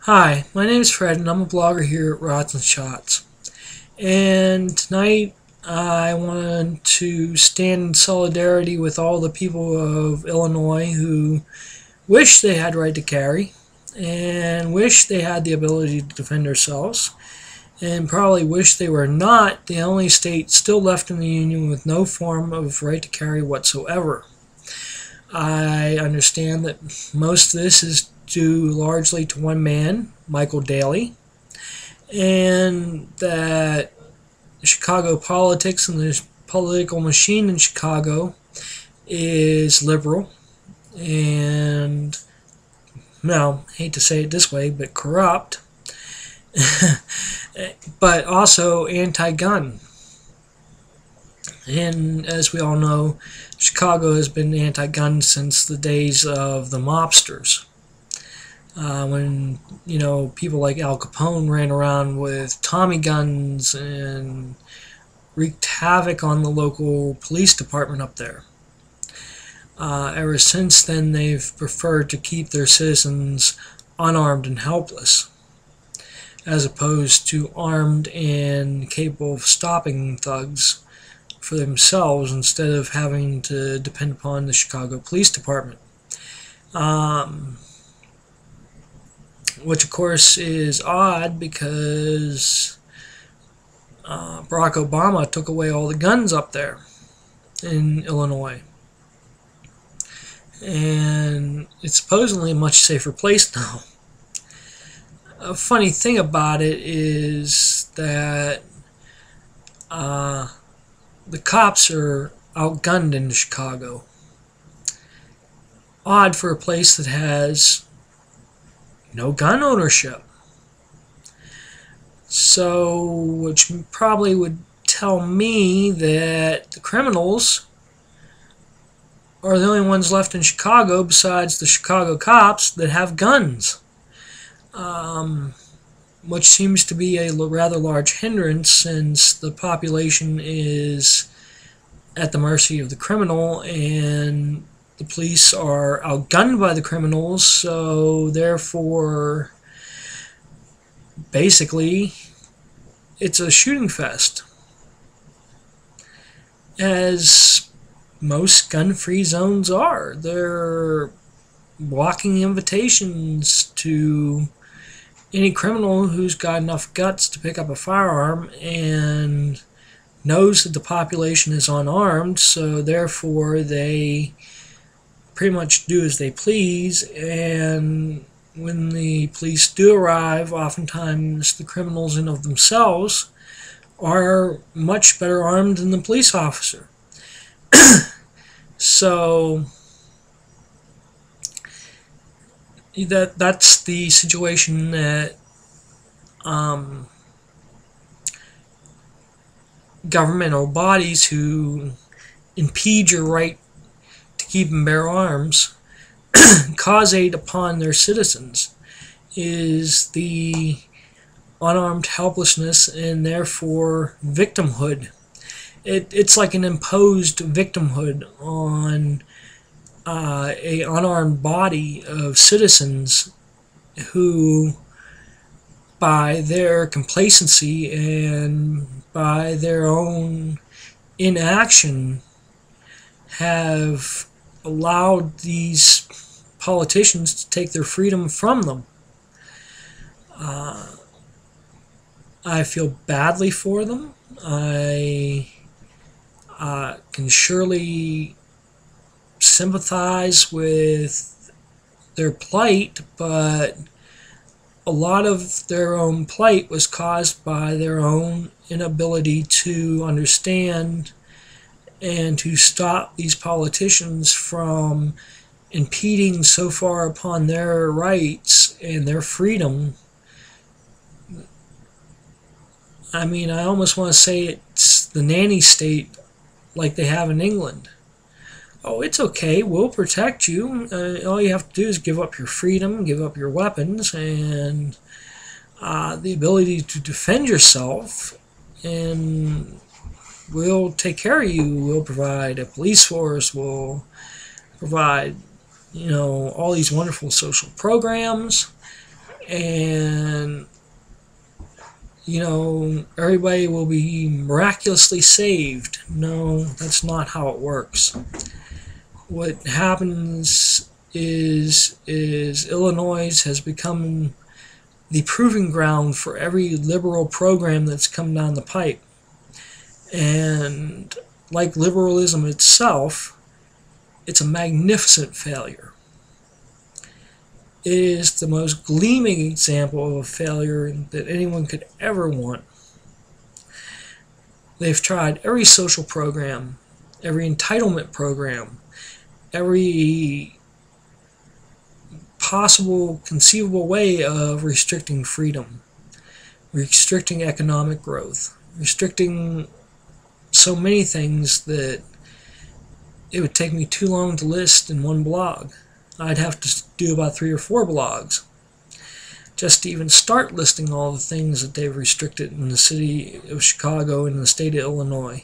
Hi, my name is Fred and I'm a blogger here at Rods and Shots. And tonight I wanted to stand in solidarity with all the people of Illinois who wish they had right to carry and wish they had the ability to defend themselves and probably wish they were not the only state still left in the Union with no form of right to carry whatsoever. I understand that most of this is due largely to one man, Michael Daley, and that Chicago politics and the political machine in Chicago is liberal and, now, I hate to say it this way, but corrupt, but also anti-gun. And as we all know, Chicago has been anti-gun since the days of the mobsters. When, people like Al Capone ran around with Tommy guns and wreaked havoc on the local police department up there. Ever since then, they've preferred to keep their citizens unarmed and helpless, as opposed to armed and capable of stopping thugs for themselves instead of having to depend upon the Chicago Police Department. Which of course is odd because Barack Obama took away all the guns up there in Illinois. And it's supposedly a much safer place now. A funny thing about it is that the cops are outgunned in Chicago. Odd for a place that has no gun ownership. So, which probably would tell me that the criminals are the only ones left in Chicago besides the Chicago cops that have guns. Which seems to be a rather large hindrance since the population is at the mercy of the criminal and the police are outgunned by the criminals, so therefore, basically, it's a shooting fest. As most gun-free zones are. They're walking invitations to any criminal who's got enough guts to pick up a firearm and knows that the population is unarmed, so therefore they pretty much do as they please, and when the police do arrive, oftentimes the criminals in of themselves are much better armed than the police officer. So that's the situation that governmental bodies who impede your right to keep and bear arms causate upon their citizens is the unarmed helplessness and therefore victimhood. It's like an imposed victimhood on a unarmed body of citizens who, by their complacency and by their own inaction, have allowed these politicians to take their freedom from them. I feel badly for them. I can surely sympathize with their plight, but a lot of their own plight was caused by their own inability to understand and to stop these politicians from impeding so far upon their rights and their freedom. I mean, I almost want to say it's the nanny state like they have in England. Oh, it's okay, we'll protect you. All you have to do is give up your freedom, give up your weapons, and the ability to defend yourself, and we'll take care of you. We'll provide a police force, we'll provide, all these wonderful social programs, and everybody will be miraculously saved. No, that's not how it works. What happens is Illinois has become the proving ground for every liberal program that's come down the pipe. And like liberalism itself, it's a magnificent failure. It is the most gleaming example of a failure that anyone could ever want. They've tried every social program, every entitlement program, every possible, conceivable way of restricting freedom, restricting economic growth, restricting so many things that it would take me too long to list in one blog. I'd have to do about 3 or 4 blogs just to even start listing all the things that they've restricted in the city of Chicago and the state of Illinois.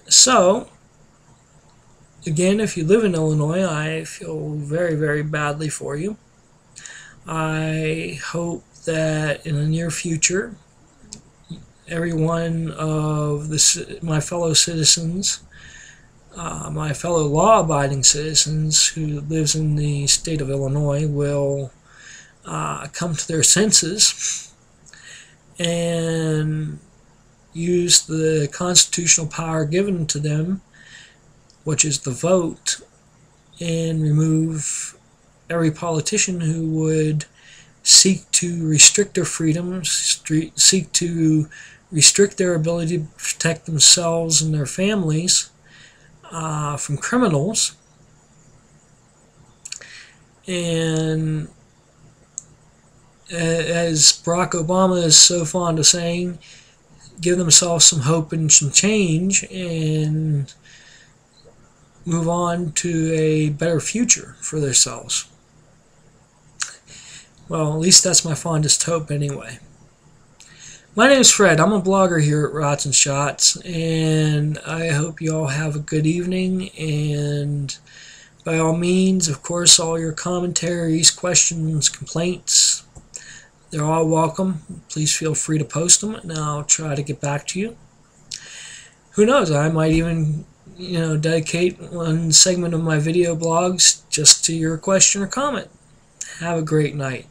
So, again, if you live in Illinois, I feel very, very badly for you. I hope that in the near future, every one of my fellow citizens, my fellow law-abiding citizens who lives in the state of Illinois will come to their senses and use the constitutional power given to them, which is the vote, and remove every politician who would seek to restrict their freedoms, seek to restrict their ability to protect themselves and their families from criminals. And as Barack Obama is so fond of saying, give themselves some hope and some change and move on to a better future for themselves. Well, at least that's my fondest hope anyway. My name is Fred. I'm a blogger here at Rots and Shots, and I hope you all have a good evening. And by all means, of course, all your commentaries, questions, complaints, they're all welcome. Please feel free to post them, and I'll try to get back to you. Who knows? I might even, dedicate one segment of my video blogs just to your question or comment. Have a great night.